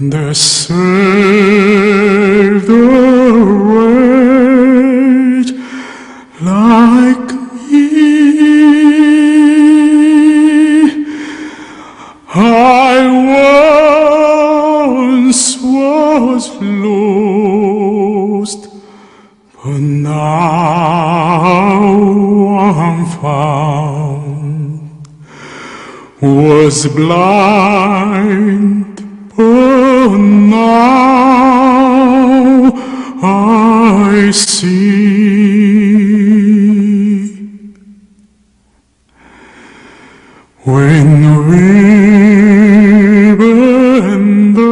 They serve the rage like me. I once was lost, but now I'm found. Was blind, but now I see. When we've been there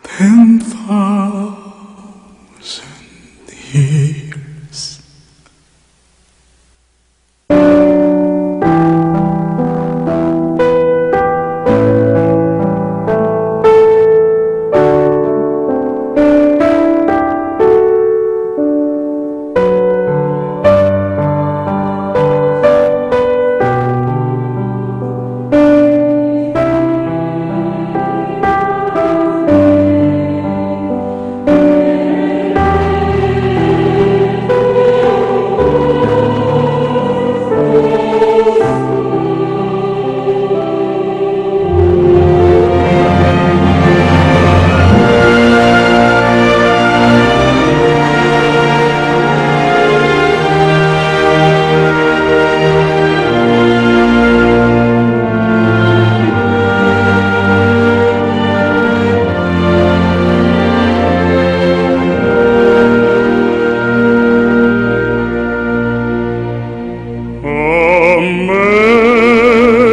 10,000 years.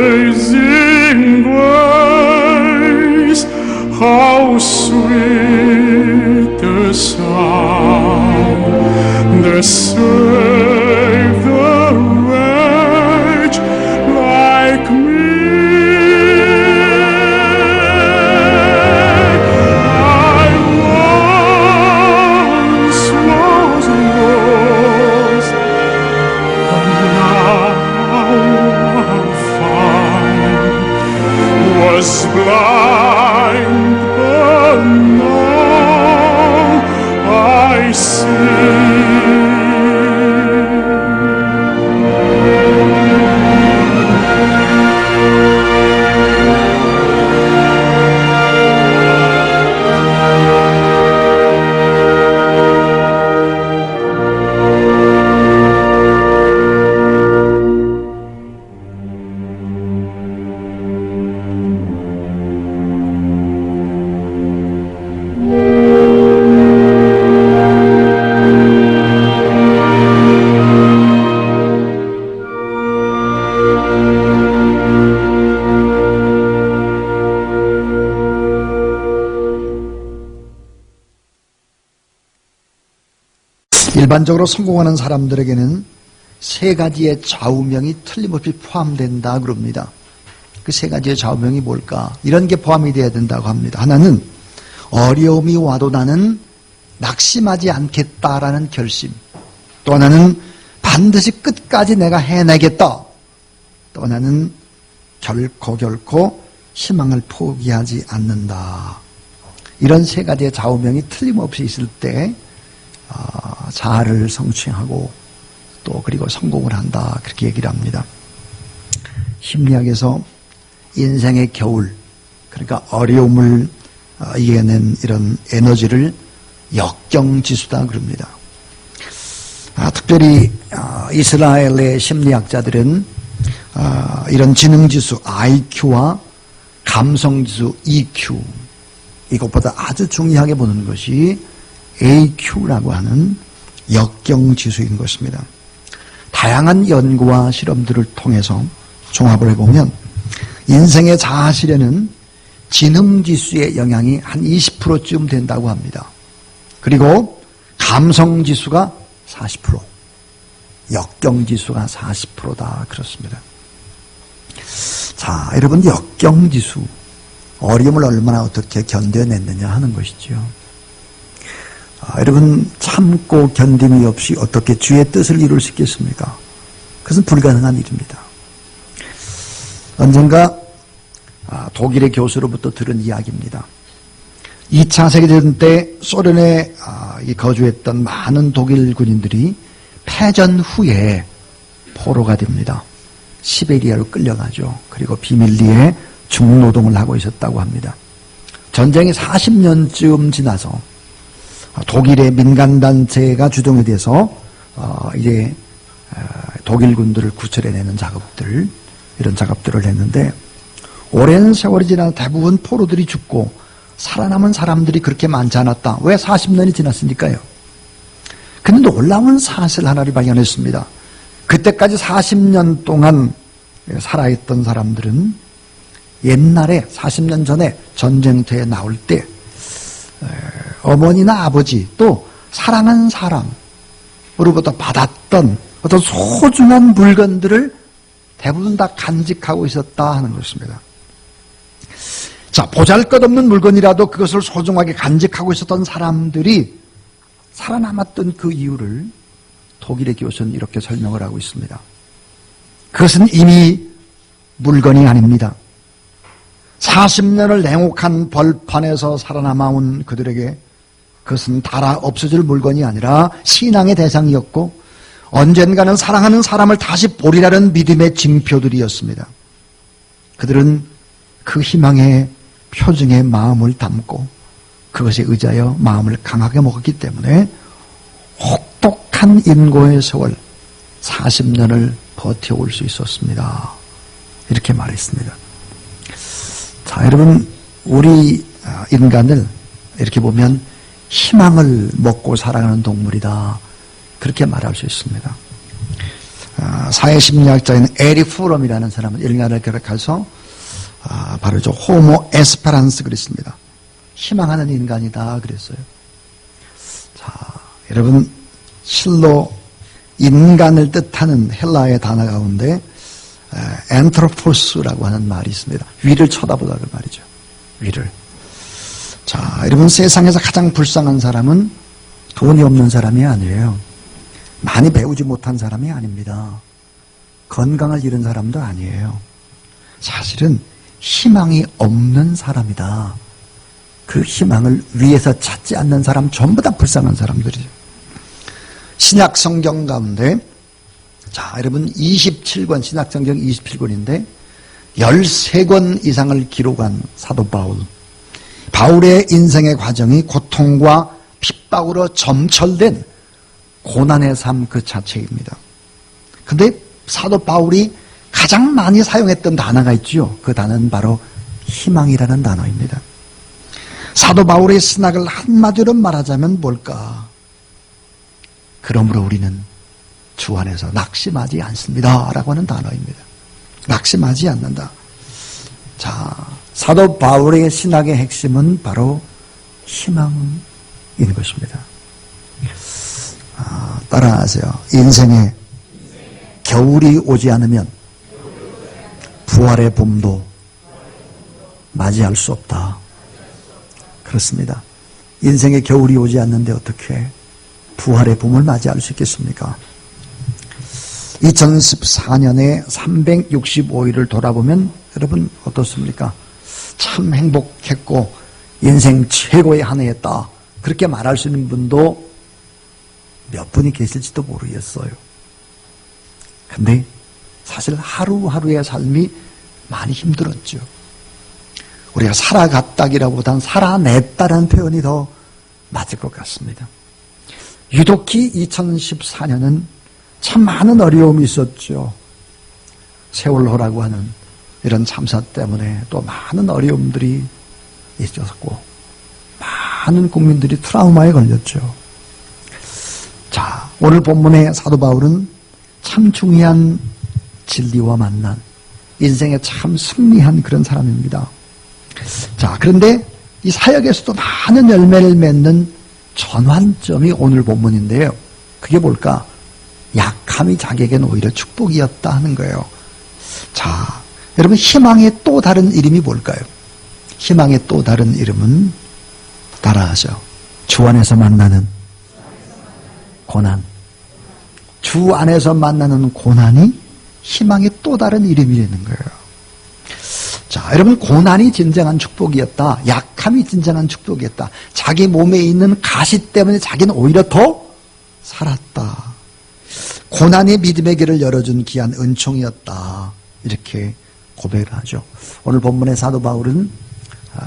Amazing grace, how sweet the sound that saved the wretch like me. I once was lost, but now I'm found. Was blind, but now I see. 일반적으로 성공하는 사람들에게는 세 가지의 좌우명이 틀림없이 포함된다 그럽니다. 그 세 가지의 좌우명이 뭘까? 이런 게 포함이 되어야 된다고 합니다. 하나는 어려움이 와도 나는 낙심하지 않겠다라는 결심. 또 하나는 반드시 끝까지 내가 해내겠다. 또 하나는 결코 희망을 포기하지 않는다. 이런 세 가지의 좌우명이 틀림없이 있을 때 자아를 성취하고 또 그리고 성공을 한다, 그렇게 얘기를 합니다. 심리학에서 인생의 겨울, 그러니까 어려움을 이겨낸 이런 에너지를 역경지수다 그럽니다. 특별히 이스라엘의 심리학자들은 이런 지능지수 IQ와 감성지수 EQ, 이것보다 아주 중요하게 보는 것이 AQ라고 하는 역경지수인 것입니다. 다양한 연구와 실험들을 통해서 종합을 해보면 인생의 자아실에는 지능지수의 영향이 한 20%쯤 된다고 합니다. 그리고 감성지수가 40%, 역경지수가 40%다 그렇습니다. 자, 여러분, 역경지수, 어려움을 얼마나 어떻게 견뎌냈느냐 하는 것이죠. 여러분, 참고 견딤이 없이 어떻게 주의 뜻을 이룰 수 있겠습니까? 그것은 불가능한 일입니다. 언젠가 독일의 교수로부터 들은 이야기입니다. 2차 세계대전 때 소련에 거주했던 많은 독일 군인들이 패전 후에 포로가 됩니다. 시베리아로 끌려가죠. 그리고 비밀리에 중노동을 하고 있었다고 합니다. 전쟁이 40년쯤 지나서 독일의 민간단체가 주동이 돼서 이제 독일 군들을 구출해내는 작업들, 이런 작업들을 했는데, 오랜 세월이 지나 대부분 포로들이 죽고 살아남은 사람들이 그렇게 많지 않았다. 왜? 40년이 지났으니까요. 근데 놀라운 사실 하나를 발견했습니다. 그때까지 40년 동안 살아있던 사람들은 옛날에 40년 전에 전쟁터에 나올 때 어머니나 아버지 또 사랑하는 사람으로부터 받았던 어떤 소중한 물건들을 대부분 다 간직하고 있었다 하는 것입니다. 자, 보잘것없는 물건이라도 그것을 소중하게 간직하고 있었던 사람들이 살아남았던 그 이유를 독일의 교수는 이렇게 설명을 하고 있습니다. 그것은 이미 물건이 아닙니다. 40년을 냉혹한 벌판에서 살아남아온 그들에게 그것은 달아 없어질 물건이 아니라 신앙의 대상이었고 언젠가는 사랑하는 사람을 다시 보리라는 믿음의 징표들이었습니다. 그들은 그 희망의 표징의 마음을 담고 그것에 의지하여 마음을 강하게 먹었기 때문에 혹독한 인고의 세월 40년을 버텨올 수 있었습니다. 이렇게 말했습니다. 자, 여러분, 우리 인간을 이렇게 보면 희망을 먹고 살아가는 동물이다, 그렇게 말할 수 있습니다. 사회심리학자인 에리 프롬이라는 사람은 인간을 기록해서 바로 저 호모 에스페란스 그랬습니다. 희망하는 인간이다 그랬어요. 자, 여러분, 실로 인간을 뜻하는 헬라의 단어 가운데 엔트로포스라고 하는 말이 있습니다. 위를 쳐다보다 그 말이죠. 위를. 자, 여러분, 세상에서 가장 불쌍한 사람은 돈이 없는 사람이 아니에요. 많이 배우지 못한 사람이 아닙니다. 건강을 잃은 사람도 아니에요. 사실은 희망이 없는 사람이다. 그 희망을 위에서 찾지 않는 사람 전부 다 불쌍한 사람들이죠. 신약 성경 가운데, 자, 여러분, 27권, 신약 성경 27권인데 13권 이상을 기록한 사도 바울. 바울의 인생의 과정이 고통과 핍박으로 점철된 고난의 삶 그 자체입니다. 근데 사도 바울이 가장 많이 사용했던 단어가 있죠. 그 단어는 바로 희망이라는 단어입니다. 사도 바울의 신학을 한마디로 말하자면 뭘까? 그러므로 우리는 주 안에서 낙심하지 않습니다 라고 하는 단어입니다. 낙심하지 않는다. 자, 사도 바울의 신학의 핵심은 바로 희망인 것입니다. 따라하세요. 인생에 겨울이 오지 않으면 부활의 봄도 맞이할 수 없다. 그렇습니다. 인생에 겨울이 오지 않는데 어떻게 부활의 봄을 맞이할 수 있겠습니까? 2014년에 365일을 돌아보면 여러분 어떻습니까? 참 행복했고 인생 최고의 한 해였다, 그렇게 말할 수 있는 분도 몇 분이 계실지도 모르겠어요. 근데 사실 하루하루의 삶이 많이 힘들었죠. 우리가 살아갔다기보다는 살아냈다는 표현이 더 맞을 것 같습니다. 유독히 2014년은 참 많은 어려움이 있었죠. 세월호라고 하는 이런 참사 때문에 또 많은 어려움들이 있었고 많은 국민들이 트라우마에 걸렸죠. 자, 오늘 본문의 사도 바울은 참 중요한 진리와 만난 인생에 참 승리한 그런 사람입니다. 자, 그런데 이 사역에서도 많은 열매를 맺는 전환점이 오늘 본문인데요. 그게 뭘까? 약함이 자기에게는 오히려 축복이었다 하는 거예요. 자, 여러분, 희망의 또 다른 이름이 뭘까요? 희망의 또 다른 이름은 따라하죠. 주 안에서 만나는 고난. 주 안에서 만나는 고난이 희망의 또 다른 이름이라는 거예요. 자, 여러분, 고난이 진정한 축복이었다. 약함이 진정한 축복이었다. 자기 몸에 있는 가시 때문에 자기는 오히려 더 살았다. 고난이 믿음의 길을 열어준 귀한 은총이었다. 이렇게 고백을 하죠. 오늘 본문의 사도 바울은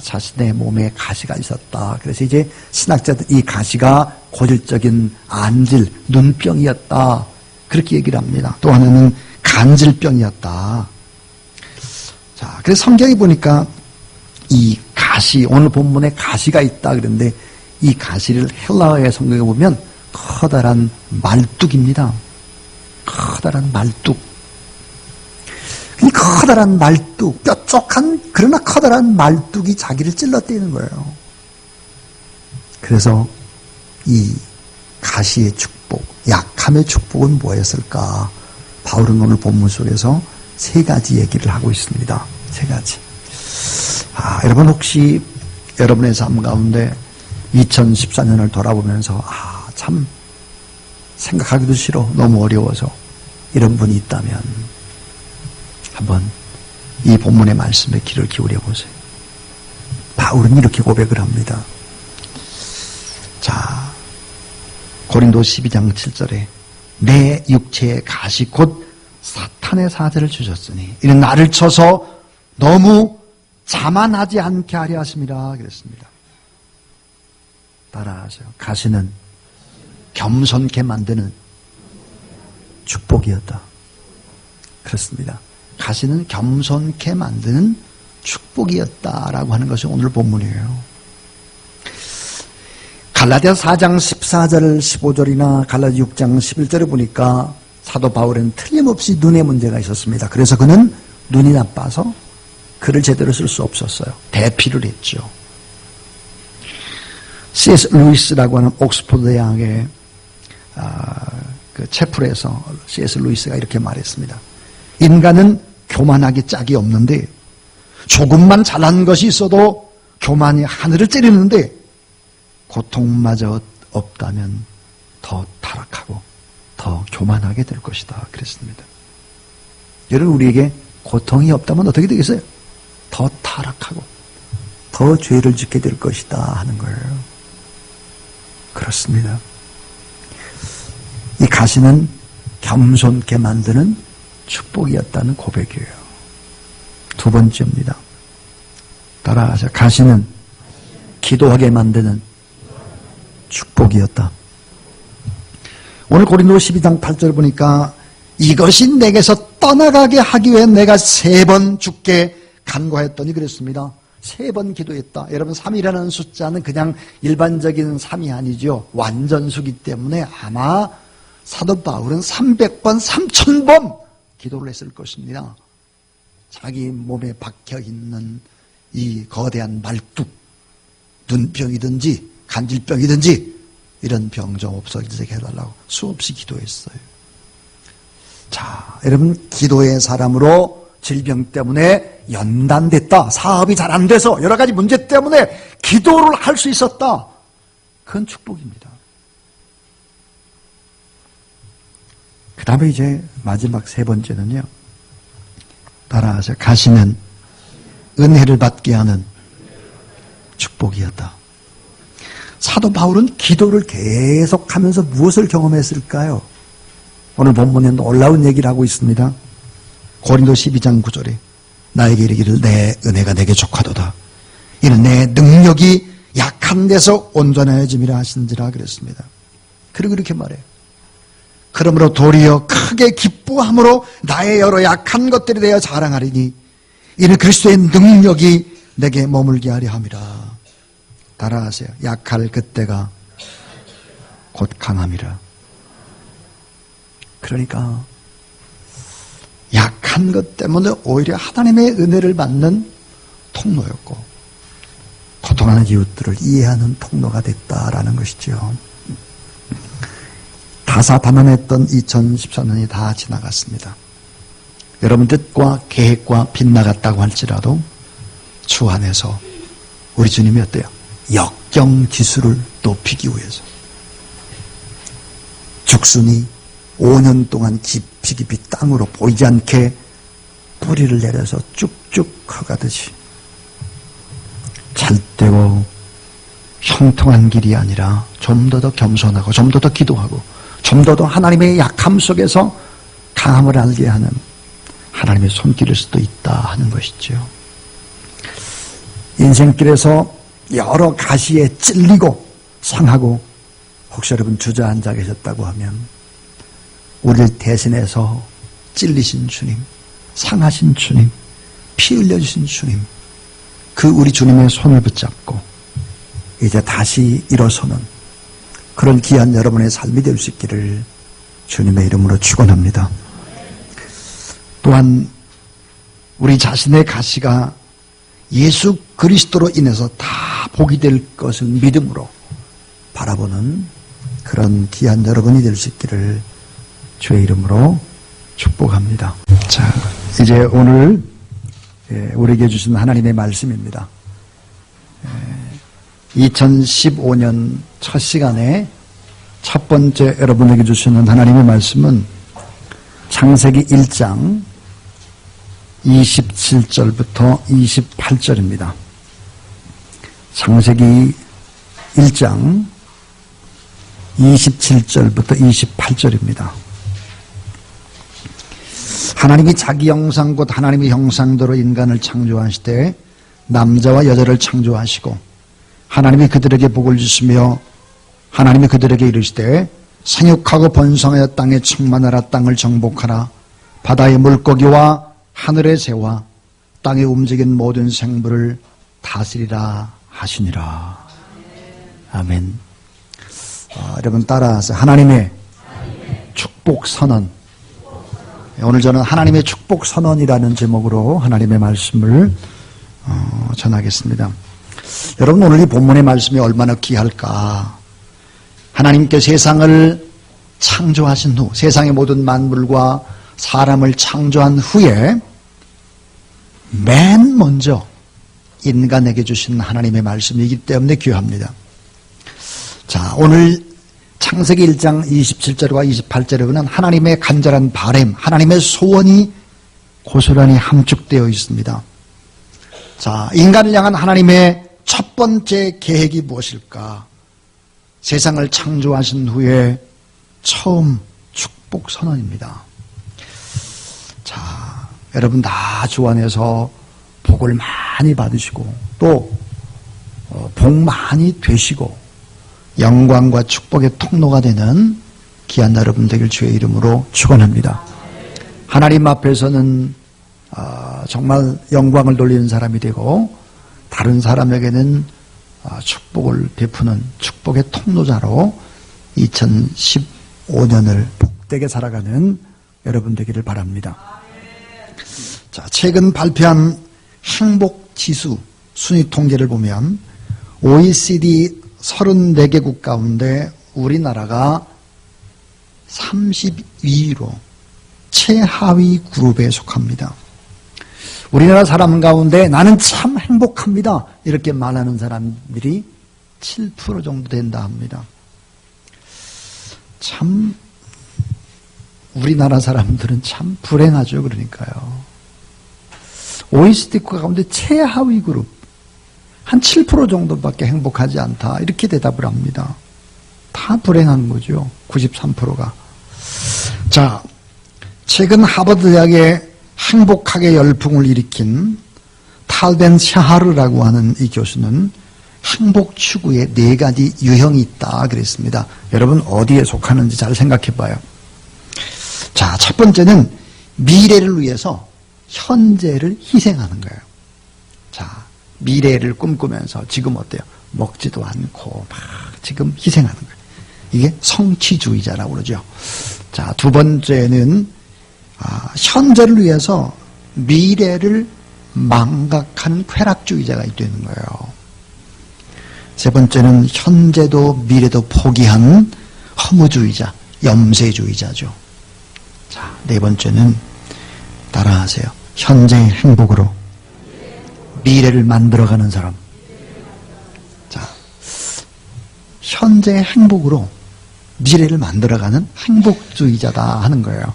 자신의 몸에 가시가 있었다. 그래서 이제 신학자들 이 가시가 고질적인 안질, 눈병이었다. 그렇게 얘기를 합니다. 또 하나는 간질병이었다. 자, 그래서 성경에 보니까 이 가시, 오늘 본문에 가시가 있다 그런데 이 가시를 헬라어의 성경에 보면 커다란 말뚝입니다. 커다란 말뚝. 이 커다란 말뚝, 뾰족한 그러나 커다란 말뚝이 자기를 찔러대는 거예요. 그래서 이 가시의 축복, 약함의 축복은 뭐였을까? 바울은 오늘 본문 속에서 세 가지 얘기를 하고 있습니다. 세 가지. 여러분 혹시 여러분의 삶 가운데 2014년을 돌아보면서 참 생각하기도 싫어, 너무 어려워서 이런 분이 있다면 한번 이 본문의 말씀에 귀를 기울여 보세요. 바울은 이렇게 고백을 합니다. 자, 고린도 12장 7절에 내 육체의 가시 곧 사탄의 사제를 주셨으니 이는 나를 쳐서 너무 자만하지 않게 하려 하심이라 그랬습니다. 따라하세요. 가시는 겸손케 만드는 축복이었다. 그렇습니다. 가시는 겸손케 만드는 축복이었다라고 하는 것이 오늘 본문이에요. 갈라디아서 4장 14절 15절이나 갈라디아 6장 11절에 보니까 사도 바울은 틀림없이 눈에 문제가 있었습니다. 그래서 그는 눈이 나빠서 글을 제대로 쓸 수 없었어요. 대피를 했죠. C.S. 루이스라고 하는 옥스퍼드 대학의 그 채플에서 C.S. 루이스가 이렇게 말했습니다. 인간은 교만하기 짝이 없는데 조금만 잘난 것이 있어도 교만이 하늘을 찌르는데 고통마저 없다면 더 타락하고 더 교만하게 될 것이다. 그랬습니다. 여러분 우리에게 고통이 없다면 어떻게 되겠어요? 더 타락하고 더 죄를 짓게 될 것이다 하는 거예요. 그렇습니다. 이 가시는 겸손케 만드는 축복이었다는 고백이에요. 두 번째입니다. 따라하세요. 가시는 기도하게 만드는 축복이었다. 오늘 고린도 12장 8절 보니까 이것이 내게서 떠나가게 하기 위해 내가 3번 주께 간구하였더니 그랬습니다. 3번 기도했다. 여러분 3이라는 숫자는 그냥 일반적인 3이 아니죠. 완전수기 때문에 아마 사도 바울은 300번, 3000번 기도를 했을 것입니다. 자기 몸에 박혀있는 이 거대한 말뚝, 눈병이든지 간질병이든지 이런 병 좀 없어지게 해달라고 수없이 기도했어요. 자, 여러분 기도의 사람으로 질병 때문에 연단됐다. 사업이 잘 안 돼서 여러 가지 문제 때문에 기도를 할 수 있었다. 그건 축복입니다. 그 다음에 이제 마지막 3번째는요. 따라하세요. 가시는 은혜를 받게 하는 축복이었다. 사도 바울은 기도를 계속하면서 무엇을 경험했을까요? 오늘 본문에 놀라운 얘기를 하고 있습니다. 고린도 12장 9절에 나에게 이르기를 내 은혜가 내게 족하도다. 이는 내 능력이 약한 데서 온전해짐이라 하신지라 그랬습니다. 그리고 이렇게 말해요. 그러므로 도리어 크게 기뻐함으로 나의 여러 약한 것들에 대하여 자랑하리니 이는 그리스도의 능력이 내게 머물게 하려 함이라. 따라하세요. 약할 그때가 곧 강함이라. 그러니까 약한 것 때문에 오히려 하나님의 은혜를 받는 통로였고 고통하는 이웃들을 이해하는 통로가 됐다라는 것이죠. 다사다난했던 2014년이 다 지나갔습니다. 여러분 뜻과 계획과 빗나갔다고 할지라도 주 안에서 우리 주님이 어때요? 역경지수를 높이기 위해서 죽순이 5년 동안 깊이 땅으로 보이지 않게 뿌리를 내려서 쭉쭉 커가듯이 잘되고 형통한 길이 아니라 좀 더 겸손하고 좀 더 기도하고 좀 더 하나님의 약함 속에서 강함을 알게 하는 하나님의 손길일 수도 있다 하는 것이죠. 인생길에서 여러 가시에 찔리고 상하고 혹시 여러분 주저앉아 계셨다고 하면 우리를 대신해서 찔리신 주님, 상하신 주님, 피 흘려주신 주님, 그 우리 주님의 손을 붙잡고 이제 다시 일어서는 그런 귀한 여러분의 삶이 될 수 있기를 주님의 이름으로 축원합니다. 또한 우리 자신의 가시가 예수 그리스도로 인해서 다 복이 될 것을 믿음으로 바라보는 그런 귀한 여러분이 될 수 있기를 주의 이름으로 축복합니다. 자, 이제 오늘 우리에게 주신 하나님의 말씀입니다. 2015년 첫 시간에 첫 번째 여러분에게 주시는 하나님의 말씀은 창세기 1장 27절부터 28절입니다. 창세기 1장 27절부터 28절입니다. 하나님이 자기 형상 곧 하나님의 형상대로 인간을 창조하시되 남자와 여자를 창조하시고 하나님이 그들에게 복을 주시며 하나님이 그들에게 이르시되 생육하고 번성하여 땅에 충만하라. 땅을 정복하라. 바다의 물고기와 하늘의 새와 땅에 움직인 모든 생물을 다스리라 하시니라. 아멘. 여러분 따라하세요. 하나님의 축복 선언. 오늘 저는 하나님의 축복 선언이라는 제목으로 하나님의 말씀을 전하겠습니다. 여러분 오늘 이 본문의 말씀이 얼마나 귀할까. 하나님께 세상을 창조하신 후, 세상의 모든 만물과 사람을 창조한 후에 맨 먼저 인간에게 주신 하나님의 말씀이기 때문에 귀합니다. 자, 오늘 창세기 1장 27절과 28절에 보면 하나님의 간절한 바람, 하나님의 소원이 고스란히 함축되어 있습니다. 자, 인간을 향한 하나님의 첫 번째 계획이 무엇일까? 세상을 창조하신 후에 처음 축복 선언입니다. 자, 여러분 다 주 안에서 복을 많이 받으시고 또 복 많이 되시고 영광과 축복의 통로가 되는 귀한 여러분 되길 주의 이름으로 축원합니다. 하나님 앞에서는 정말 영광을 돌리는 사람이 되고 다른 사람에게는 축복을 베푸는 축복의 통로자로 2015년을 복되게 살아가는 여러분 되기를 바랍니다. 자, 최근 발표한 행복지수 순위 통계를 보면 OECD 34개국 가운데 우리나라가 32위로 최하위 그룹에 속합니다. 우리나라 사람 가운데 나는 참 행복합니다 이렇게 말하는 사람들이 7% 정도 된다 합니다. 참 우리나라 사람들은 참 불행하죠. 그러니까요. OECD 국가 가운데 최하위 그룹 한 7% 정도밖에 행복하지 않다 이렇게 대답을 합니다. 다 불행한 거죠. 93%가. 자, 최근 하버드 대학에 행복하게 열풍을 일으킨 탈벤 샤하르라고 하는 이 교수는 행복 추구에 4가지 유형이 있다 그랬습니다. 여러분 어디에 속하는지 잘 생각해 봐요. 자, 첫 번째는 미래를 위해서 현재를 희생하는 거예요. 자, 미래를 꿈꾸면서 지금 어때요? 먹지도 않고 막 지금 희생하는 거예요. 이게 성취주의자라고 그러죠. 자, 두 번째는 현재를 위해서 미래를 망각하는 쾌락주의자가 되는 거예요. 세 번째는 현재도 미래도 포기한 허무주의자, 염세주의자죠. 자, 네 번째는 따라하세요. 현재의 행복으로 미래를 만들어가는 사람. 자, 현재의 행복으로 미래를 만들어가는 행복주의자다 하는 거예요.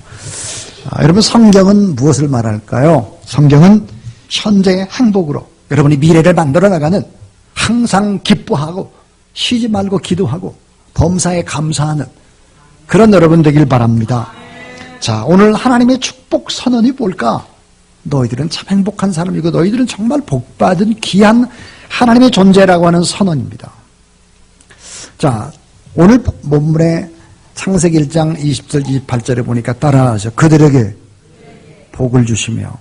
여러분 성경은 무엇을 말할까요? 성경은 현재의 행복으로 여러분이 미래를 만들어 나가는 항상 기뻐하고 쉬지 말고 기도하고 범사에 감사하는 그런 여러분 되길 바랍니다. 자, 오늘 하나님의 축복 선언이 뭘까? 너희들은 참 행복한 사람이고 너희들은 정말 복받은 귀한 하나님의 존재라고 하는 선언입니다. 자, 오늘 본문의 창세기 1장 20절 28절에 보니까 따라하죠. 그들에게 복을 주시며.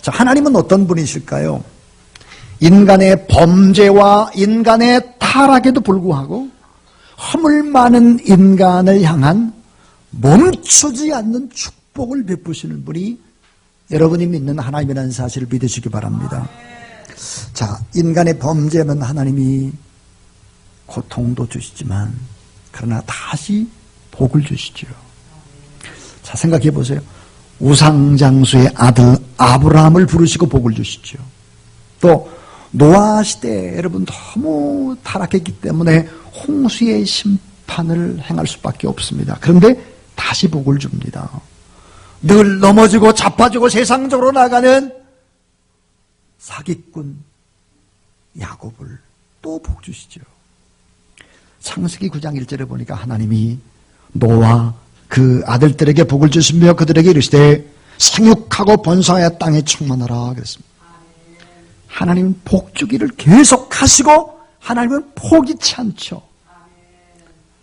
자, 하나님은 어떤 분이실까요? 인간의 범죄와 인간의 타락에도 불구하고 허물 많은 인간을 향한 멈추지 않는 축복을 베푸시는 분이 여러분이 믿는 하나님이라는 사실을 믿으시기 바랍니다. 자, 인간의 범죄는 하나님이 고통도 주시지만 그러나 다시 복을 주시죠. 자, 생각해 보세요. 우상장수의 아들 아브라함을 부르시고 복을 주시죠. 또 노아 시대에 여러분 너무 타락했기 때문에 홍수의 심판을 행할 수밖에 없습니다. 그런데 다시 복을 줍니다. 늘 넘어지고 자빠지고 세상적으로 나가는 사기꾼 야곱을 또 복 주시죠. 창세기 9장 1절에 보니까 하나님이 노아 그 아들들에게 복을 주시며 그들에게 이르시되 생육하고 번성하여 땅에 충만하라 그랬습니다. 하나님은 복 주기를 계속하시고 하나님은 포기치 않죠.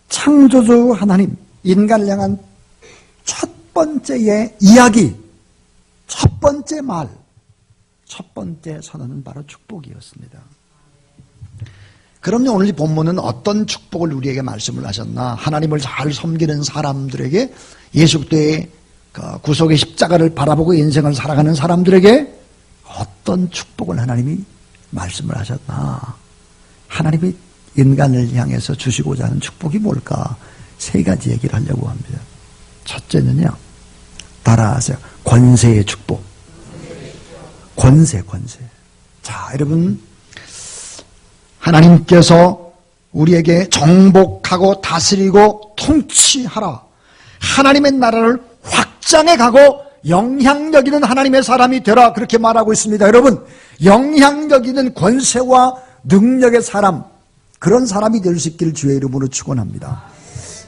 창조주 하나님, 인간을 향한 첫 번째의 이야기, 첫 번째 말, 첫 번째 선언은 바로 축복이었습니다. 그럼요, 오늘 이 본문은 어떤 축복을 우리에게 말씀을 하셨나? 하나님을 잘 섬기는 사람들에게, 예수 그리스도의 구속의 십자가를 바라보고 인생을 살아가는 사람들에게 어떤 축복을 하나님이 말씀을 하셨나? 하나님이 인간을 향해서 주시고자 하는 축복이 뭘까? 세 가지 얘기를 하려고 합니다. 첫째는요, 따라하세요. 권세의 축복. 권세. 자, 여러분, 하나님께서 우리에게 정복하고 다스리고 통치하라. 하나님의 나라를 확장해 가고 영향력 있는 하나님의 사람이 되라. 그렇게 말하고 있습니다. 여러분, 영향력 있는 권세와 능력의 사람, 그런 사람이 될 수 있기를 주의 이름으로 축원합니다.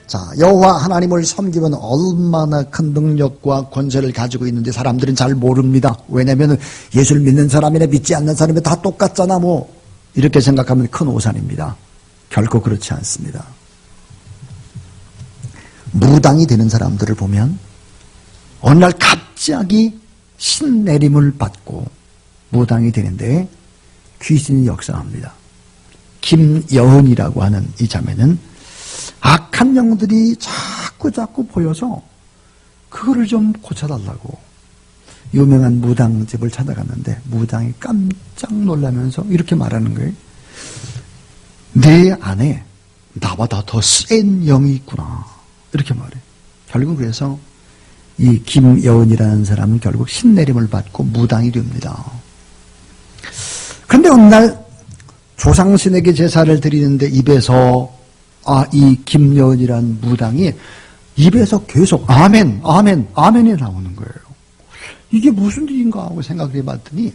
자, 여호와 하나님을 섬기면 얼마나 큰 능력과 권세를 가지고 있는지 사람들은 잘 모릅니다. 왜냐하면 예수를 믿는 사람이나 믿지 않는 사람이 다 똑같잖아 뭐 이렇게 생각하면 큰 오산입니다. 결코 그렇지 않습니다. 무당이 되는 사람들을 보면 어느 날 갑자기 신내림을 받고 무당이 되는데 귀신이 역사합니다. 김여은이라고 하는 이 자매는 악한 영들이 자꾸 보여서 그거를 좀 고쳐달라고 유명한 무당집을 찾아갔는데 무당이 깜짝 놀라면서 이렇게 말하는 거예요. 내 안에 나보다 더 센 영이 있구나. 이렇게 말해요. 결국 그래서 이 김여은이라는 사람은 결국 신내림을 받고 무당이 됩니다. 그런데 어느 날 조상신에게 제사를 드리는데 입에서 이 김여은이라는 무당이 입에서 계속 아멘이 나오는 거예요. 이게 무슨 일인가 하고 생각을 해봤더니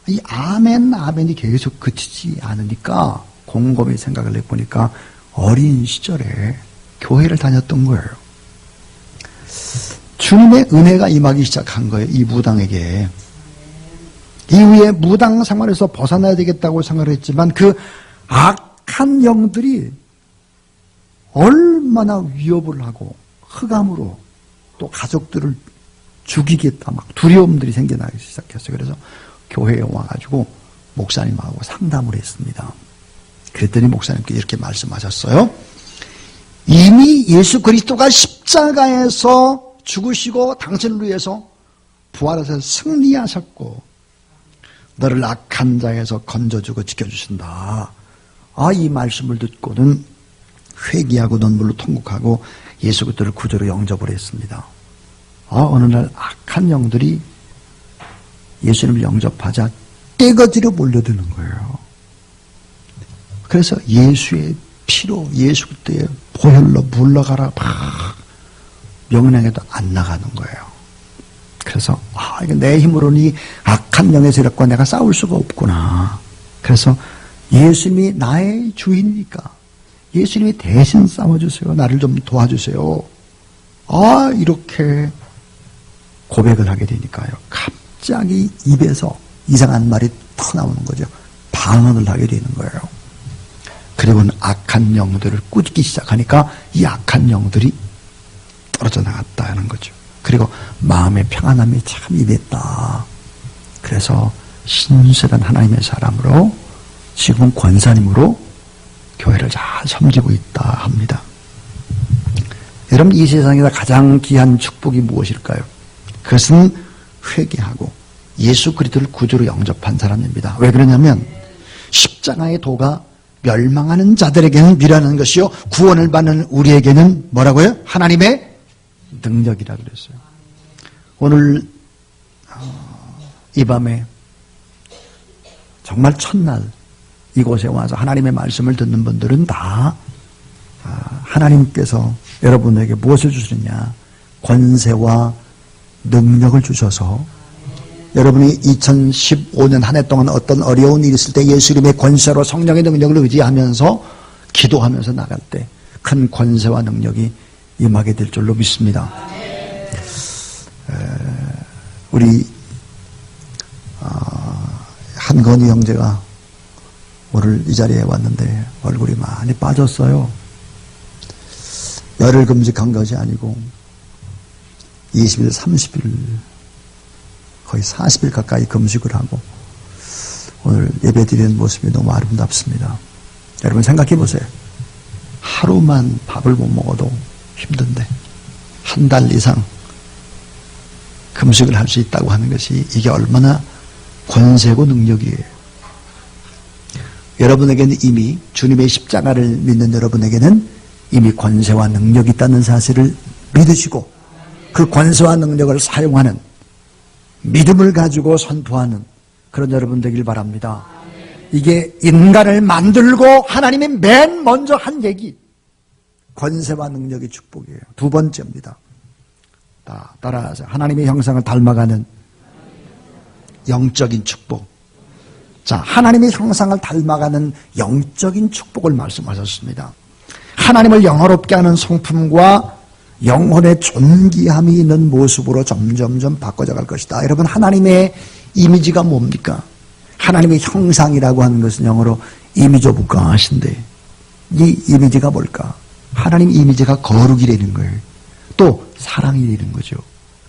이 아멘이 계속 그치지 않으니까 곰곰이 생각을 해보니까 어린 시절에 교회를 다녔던 거예요. 주님의 은혜가 임하기 시작한 거예요. 이 무당에게. 이후에 무당 생활에서 벗어나야 되겠다고 생각을 했지만 그 악한 영들이 얼마나 위협을 하고 흑암으로 또 가족들을 죽이겠다 막 두려움들이 생겨나기 시작했어요. 그래서 교회에 와가지고 목사님하고 상담을 했습니다. 그랬더니 목사님께 이렇게 말씀하셨어요. 이미 예수 그리스도가 십자가에서 죽으시고 당신을 위해서 부활해서 승리하셨고 너를 악한 자에서 건져주고 지켜주신다. 이 말씀을 듣고는 회개하고 눈물로 통곡하고 예수 그리스도를 구주로 영접을 했습니다. 어느 날 악한 영들이 예수님을 영접하자 떼거지로 몰려드는 거예요. 그래서 예수의 피로 예수 그리스도의 보혈로 물러가라 막 명령해도 안 나가는 거예요. 그래서 이게 내 힘으로는 이 악한 영의 세력과 내가 싸울 수가 없구나. 그래서 예수님이 나의 주인이니까 예수님이 대신 싸워주세요. 나를 좀 도와주세요. 이렇게 고백을 하게 되니까요. 갑자기 입에서 이상한 말이 터나오는 거죠. 방언을 하게 되는 거예요. 그리고는 악한 영들을 꾸짖기 시작하니까 이 악한 영들이 떨어져 나갔다는 거죠. 그리고 마음의 평안함이 참 임했다. 그래서 신실한 하나님의 사람으로 지금 권사님으로 교회를 잘 섬기고 있다 합니다. 여러분, 이 세상에서 가장 귀한 축복이 무엇일까요? 그것은 회개하고 예수 그리스도를 구주로 영접한 사람입니다. 왜 그러냐면 십자가의 도가 멸망하는 자들에게는 미련한 것이요 구원을 받는 우리에게는 뭐라고요? 하나님의 능력이라 그랬어요. 오늘 이 밤에 정말 첫날 이곳에 와서 하나님의 말씀을 듣는 분들은 다 하나님께서 여러분에게 무엇을 주시느냐? 권세와 능력을 주셔서 여러분이 2015년 한 해 동안 어떤 어려운 일이 있을 때 예수님의 권세로 성령의 능력을 의지하면서 기도하면서 나갈 때 큰 권세와 능력이 임하게 될 줄로 믿습니다. 우리 한건희 형제가 오늘 이 자리에 왔는데 얼굴이 많이 빠졌어요. 열흘 금식한 것이 아니고 20일, 30일 거의 40일 가까이 금식을 하고 오늘 예배 드리는 모습이 너무 아름답습니다. 여러분 생각해 보세요. 하루만 밥을 못 먹어도 힘든데 한 달 이상 금식을 할 수 있다고 하는 것이 이게 얼마나 권세고 능력이에요. 여러분에게는 이미 주님의 십자가를 믿는 여러분에게는 이미 권세와 능력이 있다는 사실을 믿으시고 그 권세와 능력을 사용하는 믿음을 가지고 선포하는 그런 여러분 되길 바랍니다. 이게 인간을 만들고 하나님이 맨 먼저 한 얘기, 권세와 능력의 축복이에요. 두 번째입니다. 따라하세요. 하나님의 형상을 닮아가는 영적인 축복. 자, 하나님의 형상을 닮아가는 영적인 축복을 말씀하셨습니다. 하나님을 영화롭게 하는 성품과 영혼의 존귀함이 있는 모습으로 점점점 바꿔져 갈 것이다. 여러분, 하나님의 이미지가 뭡니까? 하나님의 형상이라고 하는 것은 영어로 이미지 오브 갓인데 이 이미지가 뭘까? 하나님 이미지가 거룩이라는 거예요. 또 사랑이라는 거죠.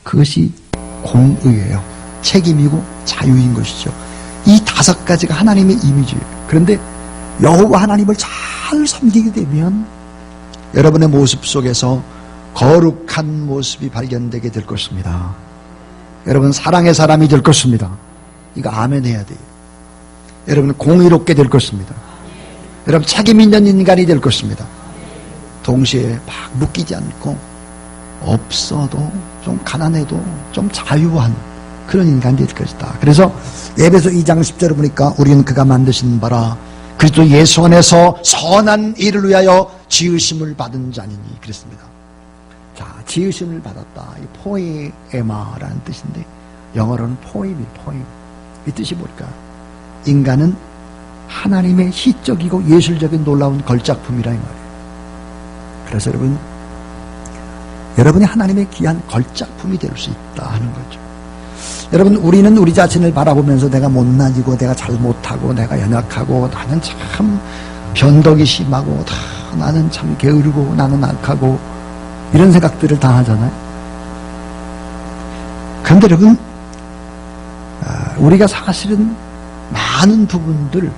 그것이 공의예요. 책임이고 자유인 것이죠. 이 다섯 가지가 하나님의 이미지예요. 그런데 여호와 하나님을 잘 섬기게 되면 여러분의 모습 속에서 거룩한 모습이 발견되게 될 것입니다. 여러분 사랑의 사람이 될 것입니다. 이거 아멘 해야 돼요. 여러분 공의롭게 될 것입니다. 여러분 책임 있는 인간이 될 것입니다. 동시에 막 묶이지 않고 없어도 좀 가난해도 좀 자유한 그런 인간이 될 것이다. 그래서 에베소 2장 10절을 보니까 우리는 그가 만드신 바라 그리스도 예수 안에서 선한 일을 위하여 지으심을 받은 자니니 그랬습니다. 자, 지으심을 받았다. 이 포에마라는 뜻인데 영어로는 포임. 이 뜻이 뭘까? 인간은 하나님의 시적이고 예술적인 놀라운 걸작품이라 이 말이에요. 그래서 여러분이 하나님의 귀한 걸작품이 될 수 있다 하는 거죠. 여러분 우리는 우리 자신을 바라보면서 내가 못나지고 내가 잘못하고 내가 연약하고 나는 참 변덕이 심하고 나는 참 게으르고 나는 악하고 이런 생각들을 다 하잖아요. 그런데 여러분 우리가 사실은 많은 부분들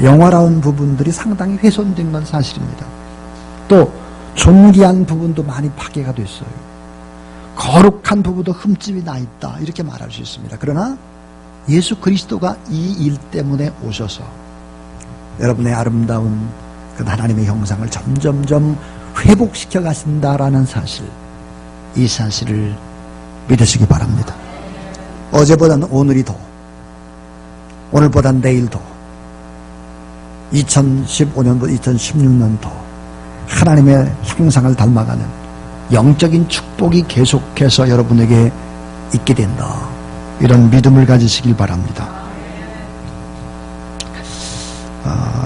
영화로운 부분들이 상당히 훼손된 건 사실입니다. 또 존귀한 부분도 많이 파괴가 됐어요. 거룩한 부분도 흠집이 나 있다 이렇게 말할 수 있습니다. 그러나 예수 그리스도가 이 일 때문에 오셔서 여러분의 아름다운 그 하나님의 형상을 점점점 회복시켜 가신다라는 사실, 이 사실을 믿으시기 바랍니다. 어제보다는 오늘이 더, 오늘보다는 내일 더, 2015년보다 2016년 더 하나님의 형상을 닮아가는 영적인 축복이 계속해서 여러분에게 있게 된다. 이런 믿음을 가지시길 바랍니다.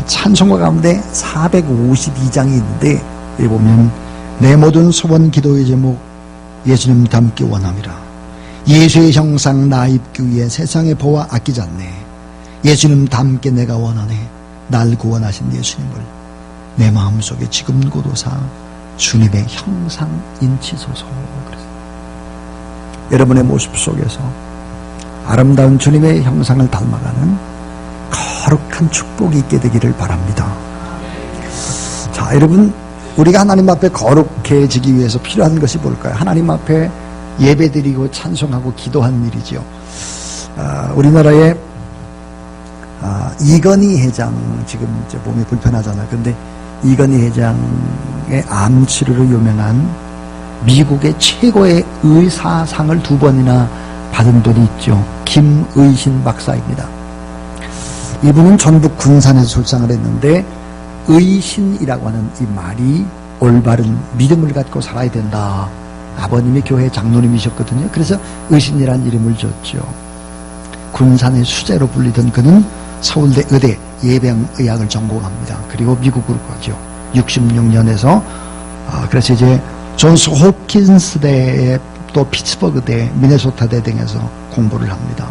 찬송가 가운데 452장이 있는데 여기 보면 내 모든 소원 기도의 제목 예수님 닮기 원함이라. 예수의 형상 나 입기 위해 세상의 보화 아끼지 않네. 예수님 닮게 내가 원하네. 날 구원하신 예수님을 내 마음속에 지금 고도사 주님의 형상 인치소서. 여러분의 모습 속에서 아름다운 주님의 형상을 닮아가는 거룩한 축복이 있게 되기를 바랍니다. 자, 여러분, 우리가 하나님 앞에 거룩해지기 위해서 필요한 것이 뭘까요? 하나님 앞에 예배드리고 찬송하고 기도하는 일이죠. 우리나라에 이건희 회장, 지금 이제 몸이 불편하잖아요. 근데 이건희 회장의 암 치료로 유명한 미국의 최고의 의사상을 2번이나 받은 분이 있죠. 김의신 박사입니다. 이분은 전북 군산에서 출생을 했는데 의신이라고 하는 이 말이 올바른 믿음을 갖고 살아야 된다. 아버님이 교회 장로님이셨거든요. 그래서 의신이라는 이름을 줬죠. 군산의 수재로 불리던 그는 서울대 의대 예방의학을 전공합니다. 그리고 미국으로 가죠. 66년에서 그래서 이제 존스 홉킨스 대에 또 피츠버그 대, 미네소타 대 등에서 공부를 합니다.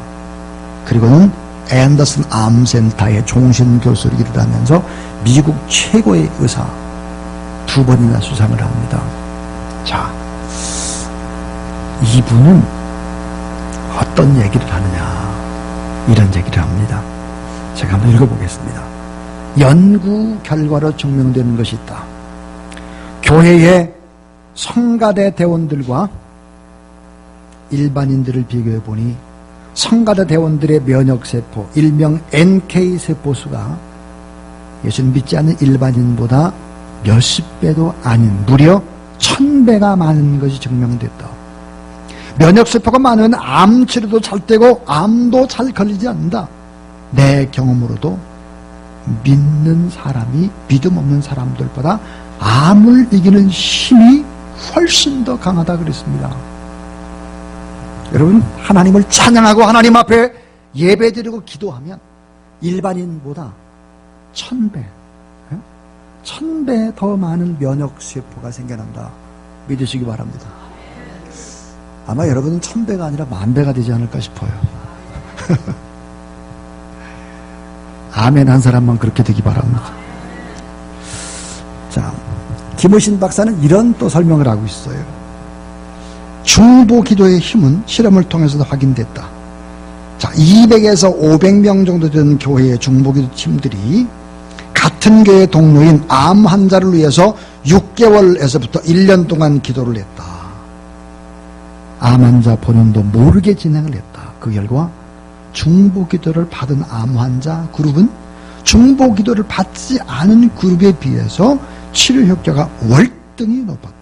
그리고는 앤더슨 암센터의 종신교수를 일하면서 미국 최고의 의사 2번이나 수상을 합니다. 자, 이분은 어떤 얘기를 하느냐, 이런 얘기를 합니다. 제가 한번 읽어보겠습니다. 연구 결과로 증명되는 것이 있다. 교회의 성가대 대원들과 일반인들을 비교해보니 성가대 대원들의 면역세포, 일명 NK세포수가 예수님 믿지 않는 일반인보다 몇십 배도 아닌 무려 1000배가 많은 것이 증명됐다. 면역세포가 많으면 암치료도 잘 되고 암도 잘 걸리지 않는다. 내 경험으로도 믿는 사람이 믿음 없는 사람들보다 암을 이기는 힘이 훨씬 더 강하다 그랬습니다. 여러분, 하나님을 찬양하고 하나님 앞에 예배드리고 기도하면 일반인보다 1000배, 1000배 더 많은 면역세포가 생겨난다. 믿으시기 바랍니다. 아마 여러분은 1000배가 아니라 10,000배가 되지 않을까 싶어요. 아멘 한 사람만 그렇게 되기 바랍니다. 자, 김의신 박사는 이런 또 설명을 하고 있어요. 중보 기도의 힘은 실험을 통해서도 확인됐다. 자, 200에서 500명 정도 되는 교회의 중보 기도 팀들이 같은 교회 동료인 암 환자를 위해서 6개월에서부터 1년 동안 기도를 했다. 암 환자 본인도 모르게 진행을 했다. 그 결과 중보 기도를 받은 암 환자 그룹은 중보 기도를 받지 않은 그룹에 비해서 치료 효과가 월등히 높았다.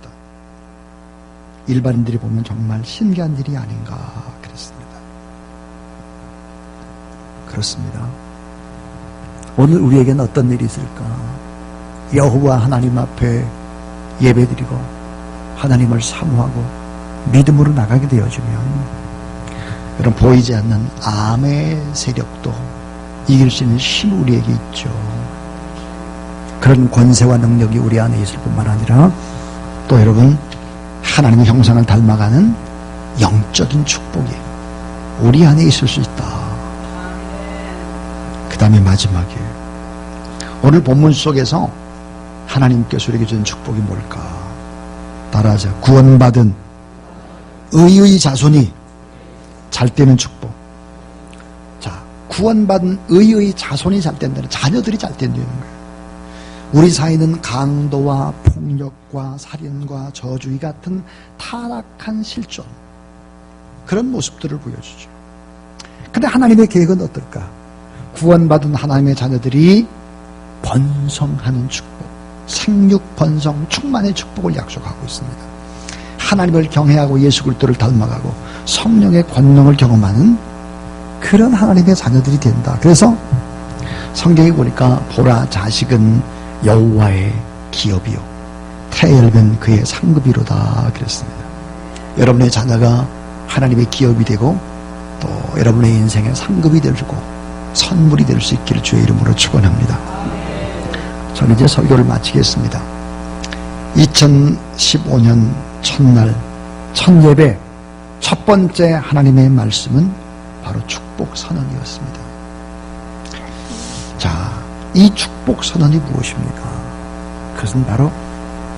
일반인들이 보면 정말 신기한 일이 아닌가 그랬습니다. 그렇습니다. 오늘 우리에게는 어떤 일이 있을까? 여호와 하나님 앞에 예배드리고 하나님을 사모하고 믿음으로 나가게 되어지면 여러분, 보이지 않는 암의 세력도 이길 수 있는 힘이 우리에게 있죠. 그런 권세와 능력이 우리 안에 있을 뿐만 아니라 또 여러분, 하나님의 형상을 닮아가는 영적인 축복이 우리 안에 있을 수 있다. 그 다음에 마지막이에요. 오늘 본문 속에서 하나님께서 우리에게 준 축복이 뭘까? 따라하자. 구원받은 의의 자손이 잘 되는 축복. 자, 구원받은 의의 자손이 잘 된다는, 자녀들이 잘 된다는 거예요. 우리 사회는 강도와 폭력과 살인과 저주의 같은 타락한 실존, 그런 모습들을 보여주죠. 근데 하나님의 계획은 어떨까? 구원받은 하나님의 자녀들이 번성하는 축복, 생육 번성 충만의 축복을 약속하고 있습니다. 하나님을 경외하고 예수 그리스도를 닮아가고 성령의 권능을 경험하는 그런 하나님의 자녀들이 된다. 그래서 성경에 보니까 보라, 자식은 여호와의 기업이요 태열면 그의 상급이로다 그랬습니다. 여러분의 자녀가 하나님의 기업이 되고 또 여러분의 인생의 상급이 되고 선물이 될 수 있기를 주의 이름으로 축원합니다. 저는 이제 설교를 마치겠습니다. 2015년 첫날 첫 예배 첫 번째 하나님의 말씀은 바로 축복 선언이었습니다. 자, 이 축복 선언이 무엇입니까? 그것은 바로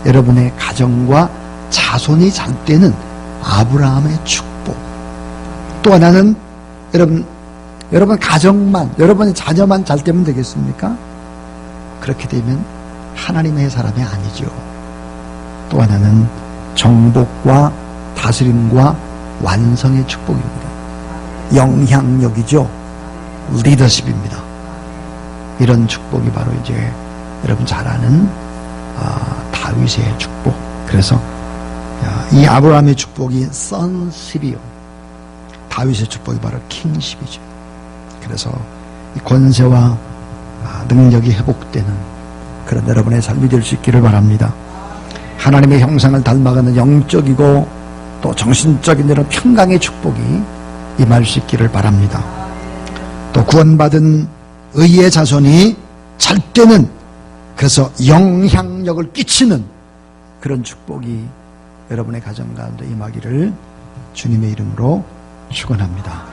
여러분의 가정과 자손이 잘 되는 아브라함의 축복. 또 하나는 여러분 가정만, 여러분의 자녀만 잘 되면 되겠습니까? 그렇게 되면 하나님의 사람이 아니죠. 또 하나는 정복과 다스림과 완성의 축복입니다. 영향력이죠. 리더십입니다. 이런 축복이 바로 이제 여러분 잘 아는 다윗의 축복. 그래서 이 아브라함의 축복이 sonship이요. 다윗의 축복이 바로 킹십이죠. 그래서 이 권세와 능력이 회복되는 그런 여러분의 삶이 될 수 있기를 바랍니다. 하나님의 형상을 닮아가는 영적이고 또 정신적인 이런 평강의 축복이 임할 수 있기를 바랍니다. 또 구원받은 의의 자손이 잘 되는, 그래서 영향력을 끼치는 그런 축복이 여러분의 가정 가운데 임하기를 주님의 이름으로 축원합니다.